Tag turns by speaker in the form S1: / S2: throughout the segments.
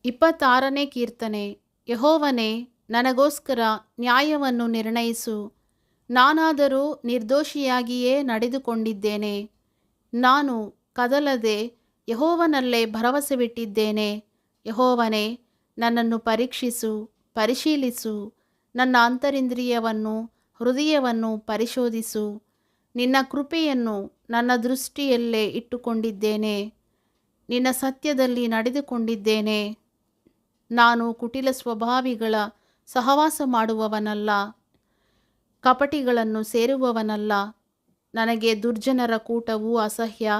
S1: 26ನೇ ಕೀರ್ತನೆ. ಯೆಹೋವನೇ, ನನಗೋಸ್ಕರ ನ್ಯಾಯವನ್ನು ನಿರ್ಣಯಿಸು. ನಾನಾದರೂ ನಿರ್ದೋಷಿಯಾಗಿಯೇ ನಡೆದುಕೊಂಡಿದ್ದೇನೆ. ನಾನು ಕದಲದೆ ಯೆಹೋವನಲ್ಲೇ ಭರವಸವಿಟ್ಟಿದ್ದೇನೆ. ಯೆಹೋವನೇ, ನನ್ನನ್ನು ಪರೀಕ್ಷಿಸು, ಪರಿಶೀಲಿಸು. ನನ್ನ ಅಂತರಿಂದ್ರಿಯವನ್ನೂ ಹೃದಯವನ್ನೂ ಪರಿಶೋಧಿಸು. ನಿನ್ನ ಕೃಪೆಯನ್ನು ನನ್ನ ದೃಷ್ಟಿಯಲ್ಲೇ ಇಟ್ಟುಕೊಂಡಿದ್ದೇನೆ. ನಿನ್ನ ಸತ್ಯದಲ್ಲಿ ನಡೆದುಕೊಂಡಿದ್ದೇನೆ. ನಾನು ಕುಟಿಲ ಸ್ವಭಾವಿಗಳ ಸಹವಾಸ ಮಾಡುವವನಲ್ಲ, ಕಪಟಿಗಳನ್ನು ಸೇರುವವನಲ್ಲ. ನನಗೆ ದುರ್ಜನರ ಕೂಟವೂ ಅಸಹ್ಯ,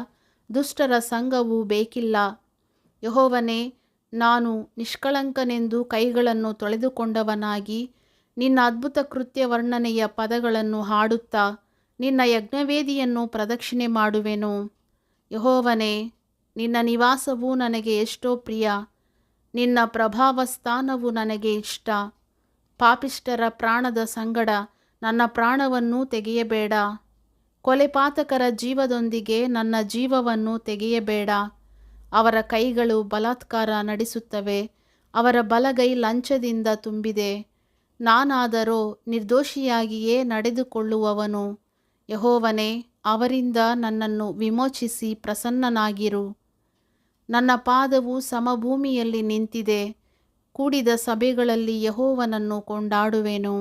S1: ದುಷ್ಟರ ಸಂಘವೂ ಬೇಕಿಲ್ಲ. ಯೆಹೋವನೇ, ನಾನು ನಿಷ್ಕಳಂಕನೆಂದು ಕೈಗಳನ್ನು ತೊಳೆದುಕೊಂಡವನಾಗಿ ನಿನ್ನ ಅದ್ಭುತ ಕೃತ್ಯ ವರ್ಣನೆಯ ಪದಗಳನ್ನು ಹಾಡುತ್ತಾ ನಿನ್ನ ಯಜ್ಞವೇದಿಯನ್ನು ಪ್ರದಕ್ಷಿಣೆ ಮಾಡುವೆನು. ಯೆಹೋವನೇ, ನಿನ್ನ ನಿವಾಸವು ನನಗೆ ಎಷ್ಟೋ ಪ್ರಿಯ, ನಿನ್ನ ಪ್ರಭಾವ ಸ್ಥಾನವು ನನಗೆ ಇಷ್ಟ. ಪಾಪಿಷ್ಠರ ಪ್ರಾಣದ ಸಂಗಡ ನನ್ನ ಪ್ರಾಣವನ್ನೂ ತೆಗೆಯಬೇಡ. ಕೊಲೆಪಾತಕರ ಜೀವದೊಂದಿಗೆ ನನ್ನ ಜೀವವನ್ನು ತೆಗೆಯಬೇಡ. ಅವರ ಕೈಗಳು ಬಲಾತ್ಕಾರ ನಡೆಸುತ್ತವೆ, ಅವರ ಬಲಗೈ ಲಂಚದಿಂದ ತುಂಬಿದೆ. ನಾನಾದರೋ ನಿರ್ದೋಷಿಯಾಗಿಯೇ ನಡೆದುಕೊಳ್ಳುವವನು. ಯೆಹೋವನೇ, ಅವರಿಂದ ನನ್ನನ್ನು ವಿಮೋಚಿಸಿ ಪ್ರಸನ್ನನಾಗಿರು. ನನ್ನ ಪಾದವು ಸಮಭೂಮಿಯಲ್ಲಿ ನಿಂತಿದೆ. ಕೂಡಿದ ಸಭೆಗಳಲ್ಲಿ ಯೆಹೋವನನ್ನು ಕೊಂಡಾಡುವೆನು.